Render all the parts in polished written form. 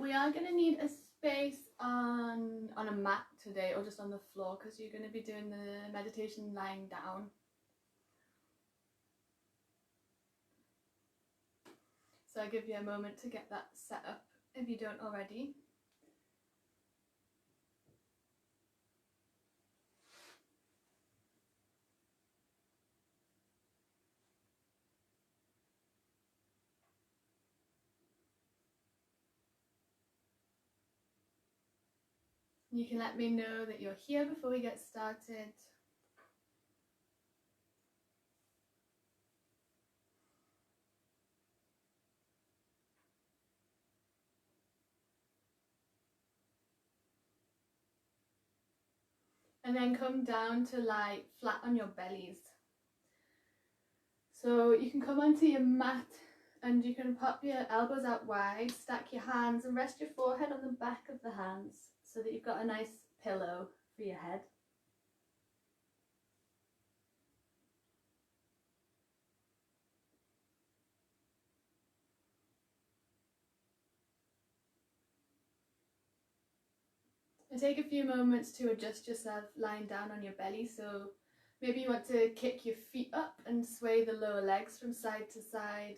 We are going to need a space on a mat today, or just on the floor, because you're going to be doing the meditation lying down. So I'll give you a moment to get that set up if you don't already. You can let me know that you're here before we get started. And then come down to lie flat on your bellies. So you can come onto your mat and you can pop your elbows out wide, stack your hands and rest your forehead on the back of the hands so that you've got a nice pillow for your head. And take a few moments to adjust yourself lying down on your belly. So maybe you want to kick your feet up and sway the lower legs from side to side.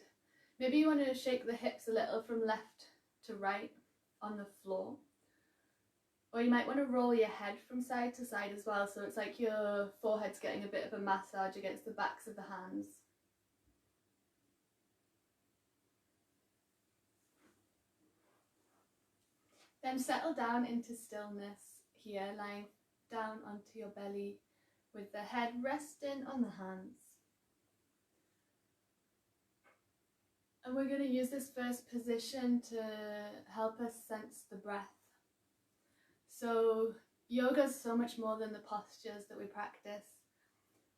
Maybe you want to shake the hips a little from left to right on the floor. Or you might want to roll your head from side to side as well, so it's like your forehead's getting a bit of a massage against the backs of the hands. Then settle down into stillness here, lying down onto your belly with the head resting on the hands. And we're going to use this first position to help us sense the breath. So yoga is so much more than the postures that we practice.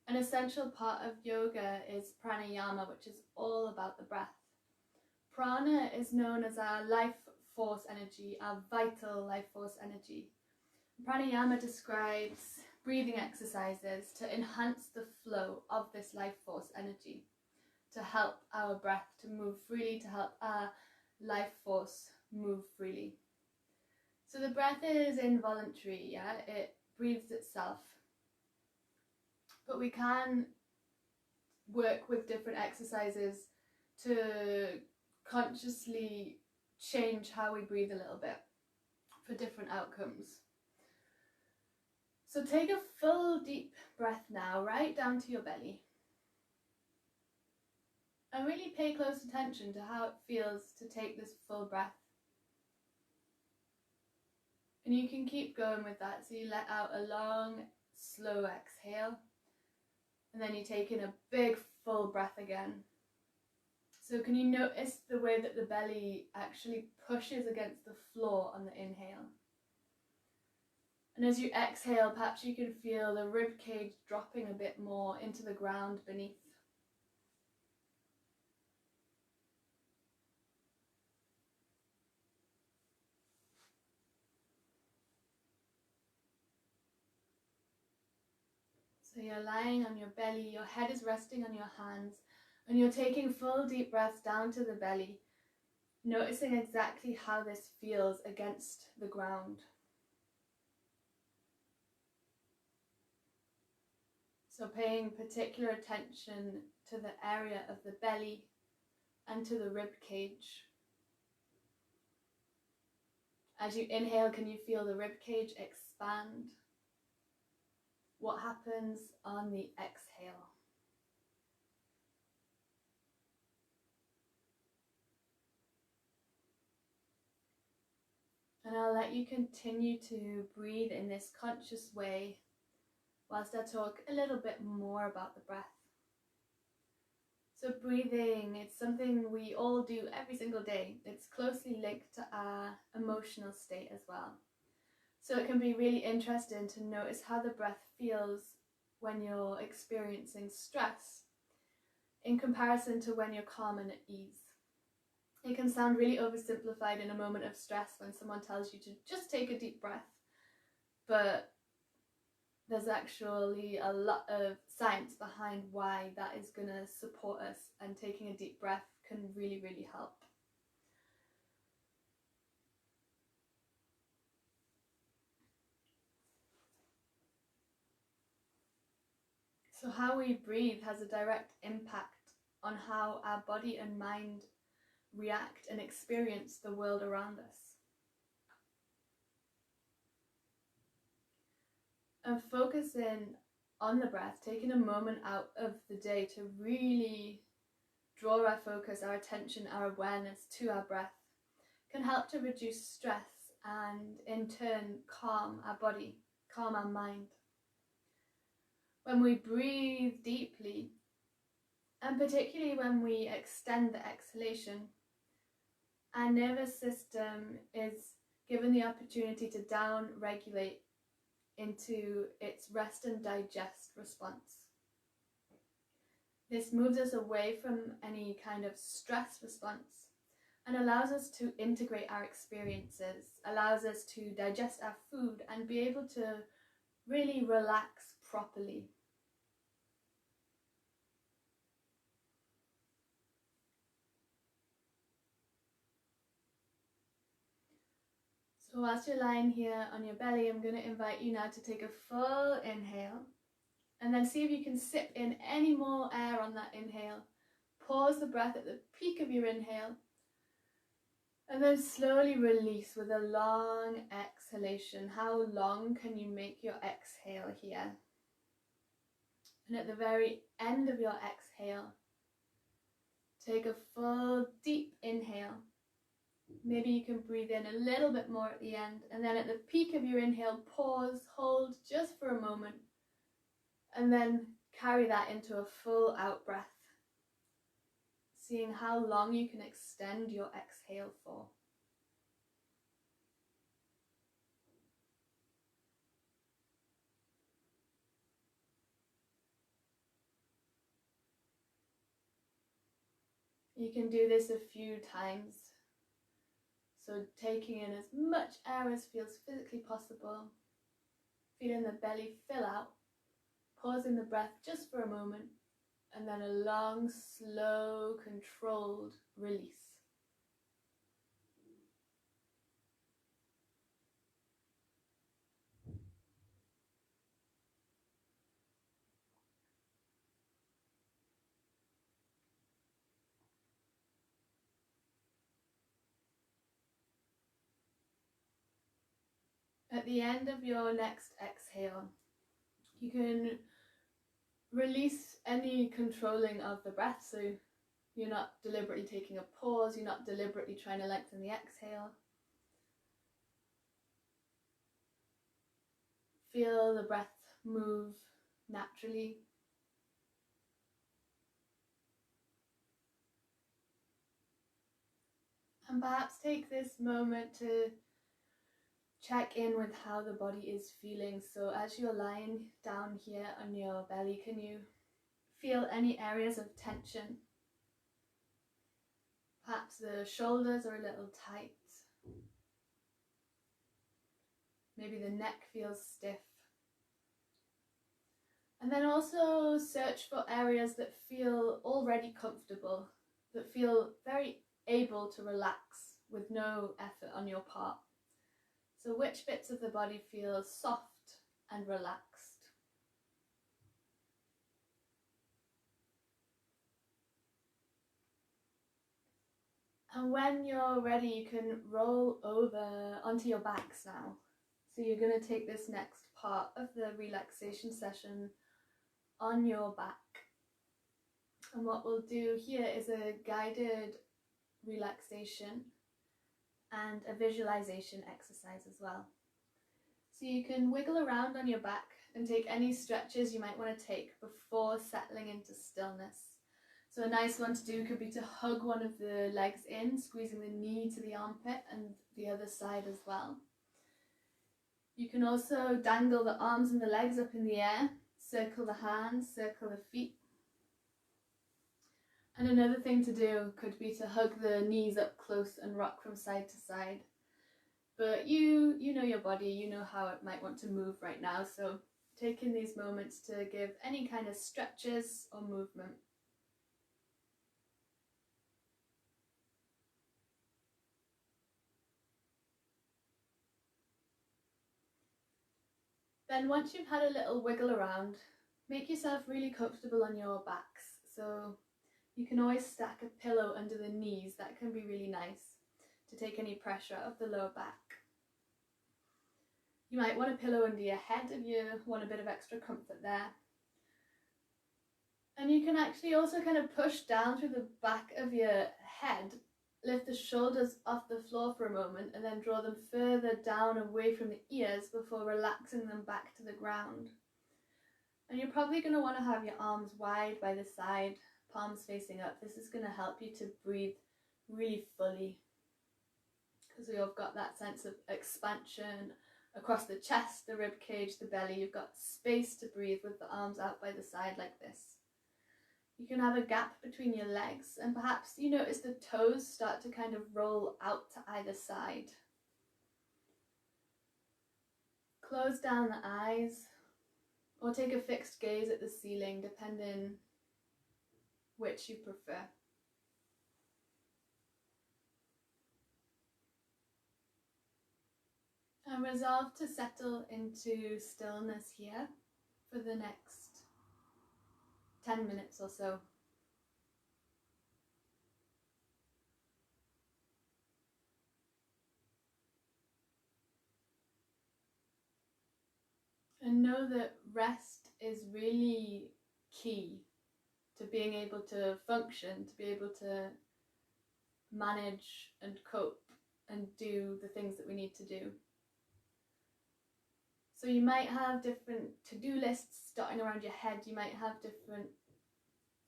An essential part of yoga is pranayama, which is all about the breath. Prana is known as our life force energy, our vital life force energy. Pranayama describes breathing exercises to enhance the flow of this life force energy, to help our breath to move freely, to help our life force move freely. So the breath is involuntary, yeah, it breathes itself. But we can work with different exercises to consciously change how we breathe a little bit for different outcomes. So take a full deep breath now, right down to your belly. And really pay close attention to how it feels to take this full breath. And you can keep going with that, so you let out a long, slow exhale. And then you take in a big, full breath again. So can you notice the way that the belly actually pushes against the floor on the inhale? And as you exhale, perhaps you can feel the rib cage dropping a bit more into the ground beneath. So you're lying on your belly, your head is resting on your hands, and you're taking full deep breaths down to the belly, noticing exactly how this feels against the ground. So paying particular attention to the area of the belly and to the rib cage. As you inhale, can you feel the rib cage expand? What happens on the exhale? And I'll let you continue to breathe in this conscious way whilst I talk a little bit more about the breath. So breathing, it's something we all do every single day. It's closely linked to our emotional state as well. So it can be really interesting to notice how the breath feels when you're experiencing stress in comparison to when you're calm and at ease. It can sound really oversimplified in a moment of stress when someone tells you to just take a deep breath, but there's actually a lot of science behind why that is going to support us, and taking a deep breath can really, really help. So how we breathe has a direct impact on how our body and mind react and experience the world around us. And focusing on the breath, taking a moment out of the day to really draw our focus, our attention, our awareness to our breath, can help to reduce stress and in turn calm our body, calm our mind. When we breathe deeply, and particularly when we extend the exhalation, our nervous system is given the opportunity to down-regulate into its rest and digest response. This moves us away from any kind of stress response and allows us to integrate our experiences, allows us to digest our food and be able to really relax properly. So whilst you're lying here on your belly, I'm going to invite you now to take a full inhale and then see if you can sip in any more air on that inhale. Pause the breath at the peak of your inhale and then slowly release with a long exhalation. How long can you make your exhale here? And at the very end of your exhale, take a full deep inhale. Maybe you can breathe in a little bit more at the end, and then at the peak of your inhale, pause, hold just for a moment, and then carry that into a full out breath, seeing how long you can extend your exhale for. You can do this a few times. So taking in as much air as feels physically possible, feeling the belly fill out, pausing the breath just for a moment, and then a long, slow, controlled release. At the end of your next exhale, you can release any controlling of the breath, so you're not deliberately taking a pause, you're not deliberately trying to lengthen the exhale. Feel the breath move naturally. And perhaps take this moment to check in with how the body is feeling. So as you're lying down here on your belly, can you feel any areas of tension? Perhaps the shoulders are a little tight. Maybe the neck feels stiff. And then also search for areas that feel already comfortable, that feel very able to relax with no effort on your part. So which bits of the body feel soft and relaxed? And when you're ready, you can roll over onto your backs now. So you're going to take this next part of the relaxation session on your back. And what we'll do here is a guided relaxation and a visualization exercise as well. So you can wiggle around on your back and take any stretches you might want to take before settling into stillness. So a nice one to do could be to hug one of the legs in, squeezing the knee to the armpit and the other side as well. You can also dangle the arms and the legs up in the air, circle the hands, circle the feet. And another thing to do could be to hug the knees up close and rock from side to side. But you know your body, you know how it might want to move right now, so taking these moments to give any kind of stretches or movement. Then once you've had a little wiggle around, Make yourself really comfortable on your backs. So you can always stack a pillow under the knees. That can be really nice to take any pressure out of the lower back. You might want a pillow under your head if you want a bit of extra comfort there. And you can actually also kind of push down through the back of your head, lift the shoulders off the floor for a moment, and then draw them further down away from the ears before relaxing them back to the ground. And you're probably going to want to have your arms wide by the side, palms facing up. This is going to help you to breathe really fully, because we've got that sense of expansion across the chest, the rib cage, the belly. You've got space to breathe with the arms out by the side like this. You can have a gap between your legs, and perhaps you notice the toes start to kind of roll out to either side. Close down the eyes, or take a fixed gaze at the ceiling, depending which you prefer. And resolve to settle into stillness here for the next 10 minutes or so. And know that rest is really key to being able to function, to be able to manage and cope and do the things that we need to do. So you might have different to-do lists dotting around your head. You might have different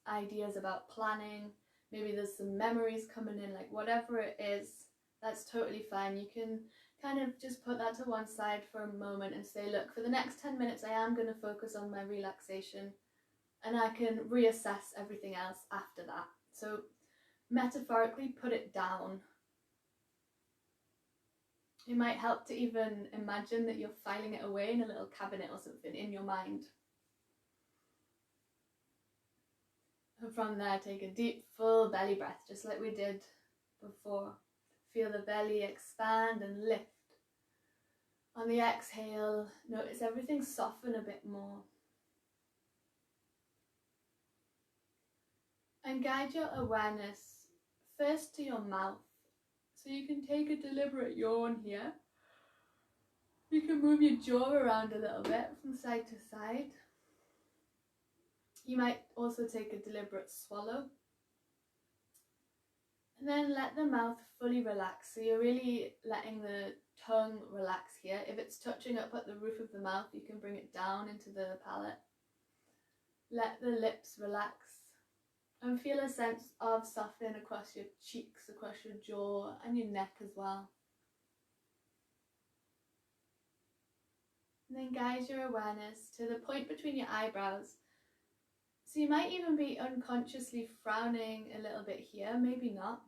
ideas about planning. Maybe there's some memories coming in, like whatever it is, that's totally fine. You can kind of just put that to one side for a moment and say, look, for the next 10 minutes I am going to focus on my relaxation, and I can reassess everything else after that. So metaphorically put it down. It might help to even imagine that you're filing it away in a little cabinet or something in your mind. And from there, take a deep, full belly breath, just like we did before. Feel the belly expand and lift. On the exhale, notice everything soften a bit more. And guide your awareness first to your mouth. So you can take a deliberate yawn here. You can move your jaw around a little bit from side to side. You might also take a deliberate swallow. And then let the mouth fully relax. So you're really letting the tongue relax here. If it's touching up at the roof of the mouth, you can bring it down into the palate. Let the lips relax. And feel a sense of softening across your cheeks, across your jaw and your neck as well. And then guide your awareness to the point between your eyebrows. So you might even be unconsciously frowning a little bit here, maybe not,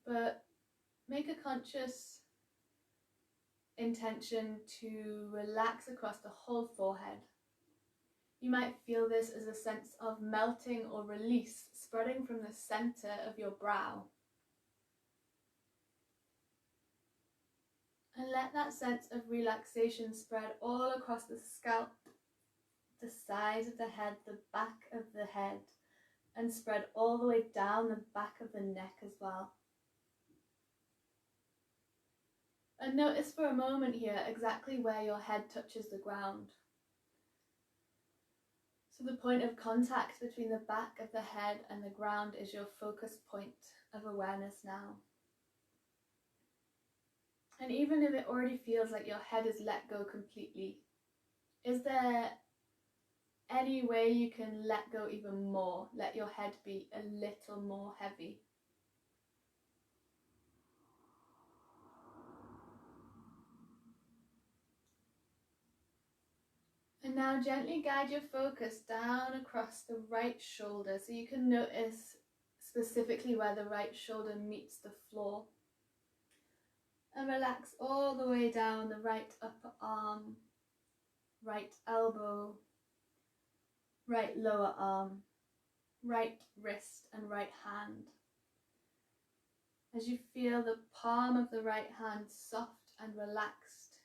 but make a conscious intention to relax across the whole forehead. You might feel this as a sense of melting or release spreading from the center of your brow. And let that sense of relaxation spread all across the scalp, the sides of the head, the back of the head, and spread all the way down the back of the neck as well. And notice for a moment here exactly where your head touches the ground. So the point of contact between the back of the head and the ground is your focus point of awareness now. And even if it already feels like your head is let go completely, is there any way you can let go even more? Let your head be a little more heavy. And now gently guide your focus down across the right shoulder, so you can notice specifically where the right shoulder meets the floor. And relax all the way down the right upper arm, right elbow, right lower arm, right wrist and right hand. As you feel the palm of the right hand soft and relaxed,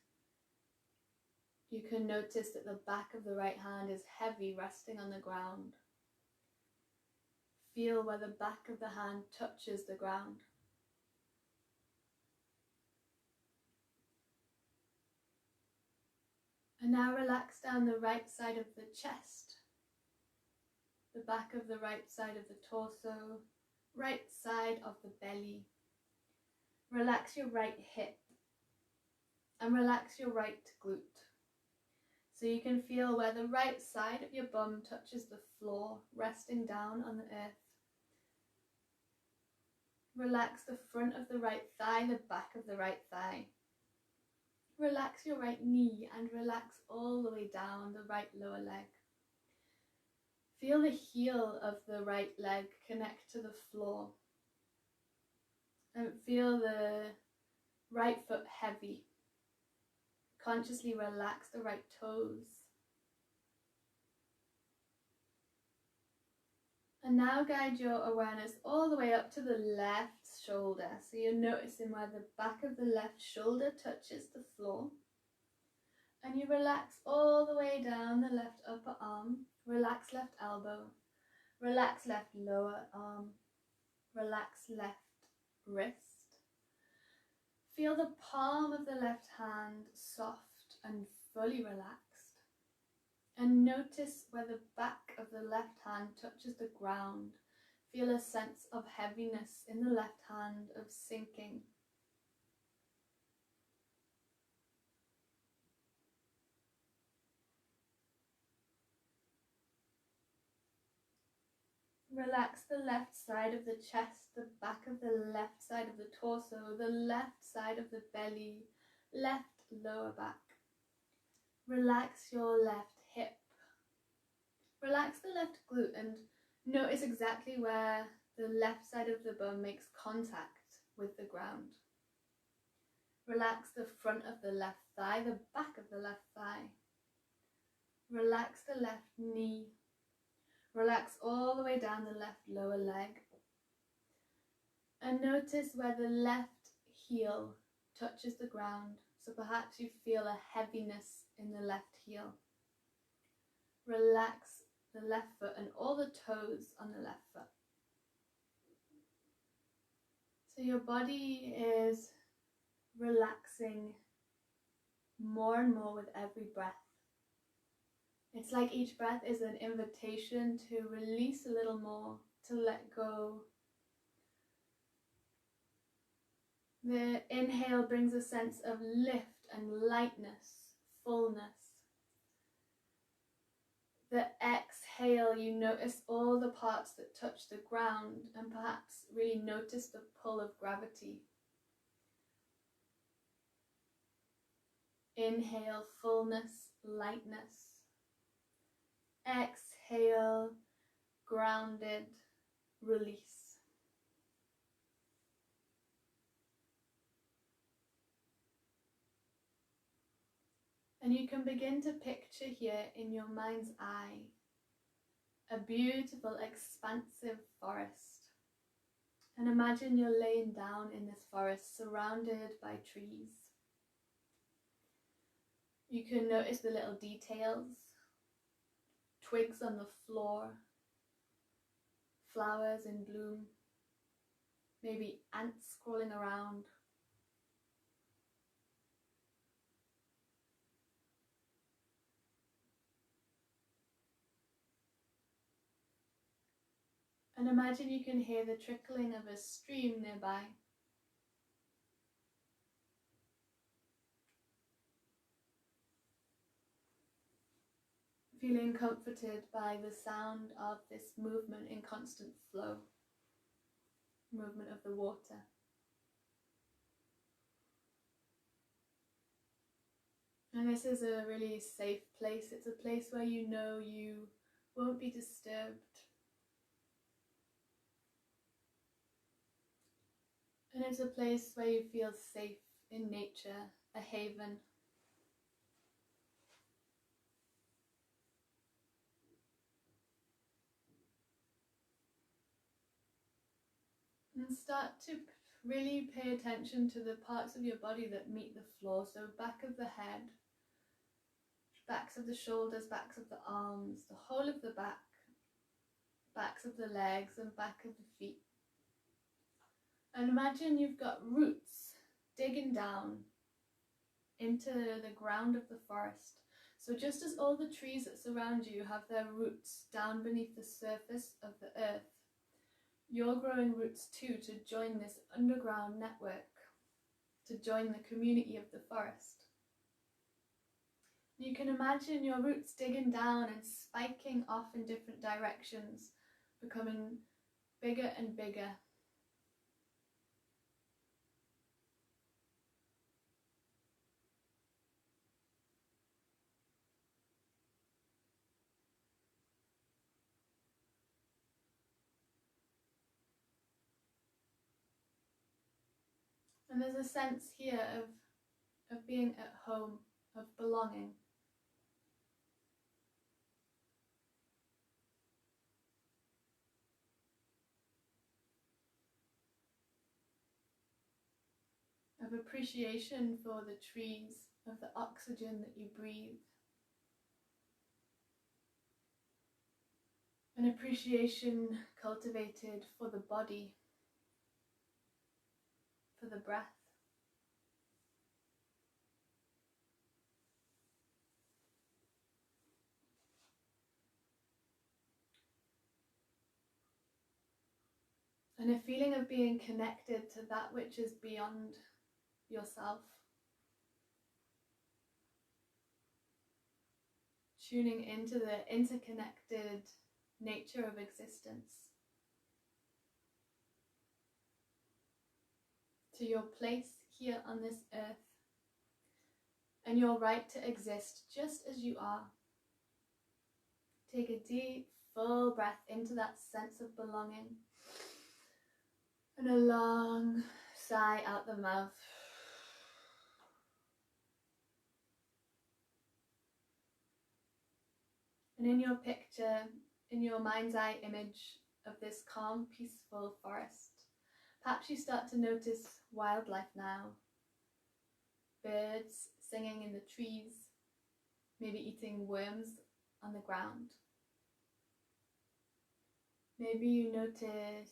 You can notice that the back of the right hand is heavy, resting on the ground. Feel where the back of the hand touches the ground. And now relax down the right side of the chest, the back of the right side of the torso, right side of the belly. Relax your right hip and relax your right glute. So you can feel where the right side of your bum touches the floor, resting down on the earth. Relax the front of the right thigh, the back of the right thigh. Relax your right knee and relax all the way down the right lower leg. Feel the heel of the right leg connect to the floor. And feel the right foot heavy. Consciously relax the right toes. And now guide your awareness all the way up to the left shoulder. So you're noticing where the back of the left shoulder touches the floor. And you relax all the way down the left upper arm. Relax left elbow. Relax left lower arm. Relax left wrist. Feel the palm of the left hand soft and fully relaxed. And notice where the back of the left hand touches the ground. Feel a sense of heaviness in the left hand, of sinking. Relax the left side of the chest, the back of the left side of the torso, the left side of the belly, left lower back. Relax your left hip. Relax the left glute and notice exactly where the left side of the bum makes contact with the ground. Relax the front of the left thigh, the back of the left thigh. Relax the left knee. Relax all the way down the left lower leg. And notice where the left heel touches the ground. So perhaps you feel a heaviness in the left heel. Relax the left foot and all the toes on the left foot. So your body is relaxing more and more with every breath. It's like each breath is an invitation to release a little more, to let go. The inhale brings a sense of lift and lightness, fullness. The exhale, you notice all the parts that touch the ground and perhaps really notice the pull of gravity. Inhale, fullness, lightness. Exhale, grounded, release. And you can begin to picture here in your mind's eye a beautiful, expansive forest. And imagine you're laying down in this forest surrounded by trees. You can notice the little details, twigs on the floor, flowers in bloom, maybe ants crawling around. And imagine you can hear the trickling of a stream nearby. Feeling comforted by the sound of this movement in constant flow, movement of the water. And this is a really safe place. It's a place where you know you won't be disturbed. And it's a place where you feel safe in nature, a haven. And start to really pay attention to the parts of your body that meet the floor. So back of the head, backs of the shoulders, backs of the arms, the whole of the back, backs of the legs and back of the feet. And imagine you've got roots digging down into the ground of the forest. So just as all the trees that surround you have their roots down beneath the surface of the earth, you're growing roots too to join this underground network, to join the community of the forest. You can imagine your roots digging down and spiking off in different directions, becoming bigger and bigger. And there's a sense here of being at home, of belonging. Of appreciation for the trees, of the oxygen that you breathe. An appreciation cultivated for the body, for the breath. And a feeling of being connected to that which is beyond yourself. Tuning into the interconnected nature of existence. To your place here on this earth. And your right to exist just as you are. Take a deep, full breath into that sense of belonging. And a long sigh out the mouth. And in your picture, in your mind's eye image of this calm, peaceful forest, perhaps you start to notice wildlife now. Birds singing in the trees, maybe eating worms on the ground. Maybe you notice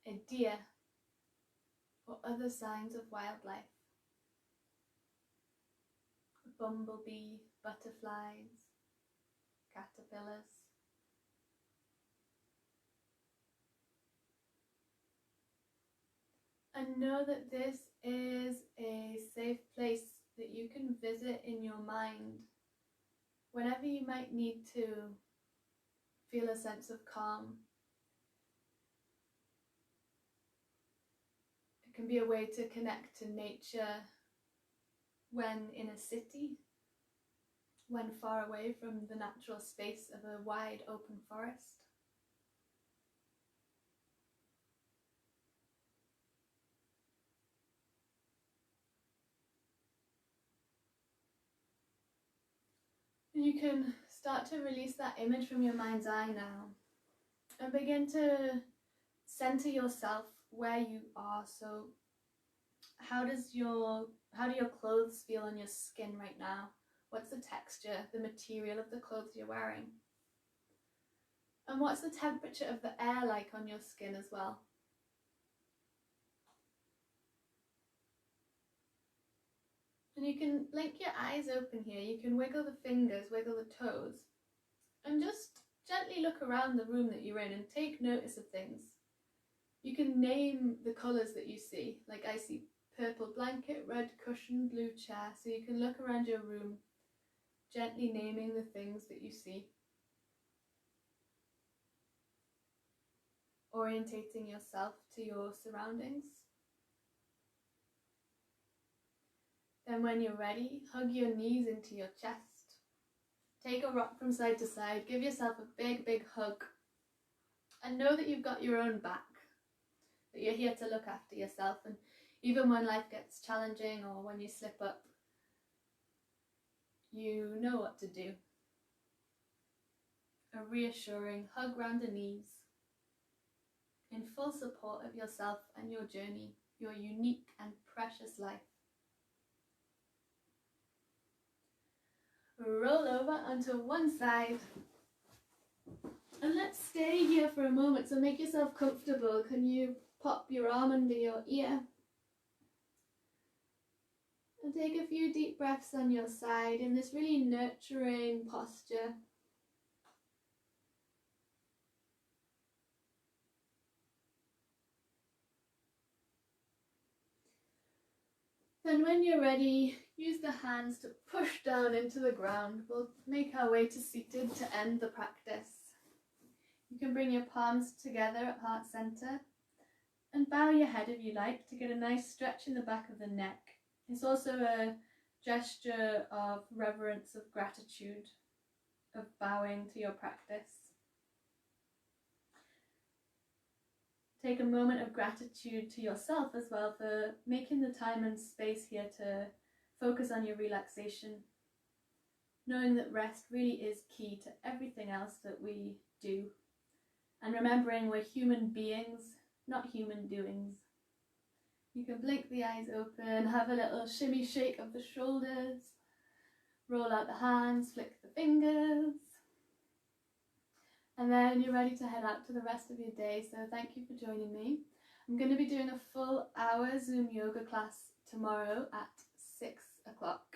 a deer or other signs of wildlife. A bumblebee, butterflies, caterpillars. And know that this is a safe place that you can visit in your mind whenever you might need to feel a sense of calm. It can be a way to connect to nature when in a city, when far away from the natural space of a wide open forest. You can start to release that image from your mind's eye now and begin to center yourself where you are. So how do your clothes feel on your skin right now? What's the texture, the material of the clothes you're wearing? And what's the temperature of the air like on your skin as well? And you can blink your eyes open here. You can wiggle the fingers, wiggle the toes, and just gently look around the room that you're in and take notice of things. You can name the colours that you see. Like I see purple blanket, red cushion, blue chair. So you can look around your room, gently naming the things that you see. Orientating yourself to your surroundings. Then when you're ready, hug your knees into your chest. Take a rock from side to side. Give yourself a big, big hug. And know that you've got your own back. That you're here to look after yourself. And even when life gets challenging or when you slip up, you know what to do. A reassuring hug round the knees. In full support of yourself and your journey, your unique and precious life. roll over onto one side. And let's stay here for a moment, so make yourself comfortable. Can you pop your arm under your ear? And take a few deep breaths on your side in this really nurturing posture. Then when you're ready, use the hands to push down into the ground. We'll make our way to seated to end the practice. You can bring your palms together at heart center and bow your head if you like to get a nice stretch in the back of the neck. It's also a gesture of reverence, of gratitude, of bowing to your practice. Take a moment of gratitude to yourself as well for making the time and space here to focus on your relaxation, knowing that rest really is key to everything else that we do, and remembering we're human beings, not human doings. You can blink the eyes open, have a little shimmy shake of the shoulders, roll out the hands, flick the fingers. And then you're ready to head out to the rest of your day, so thank you for joining me. I'm going to be doing a full hour Zoom yoga class tomorrow at 6 o'clock.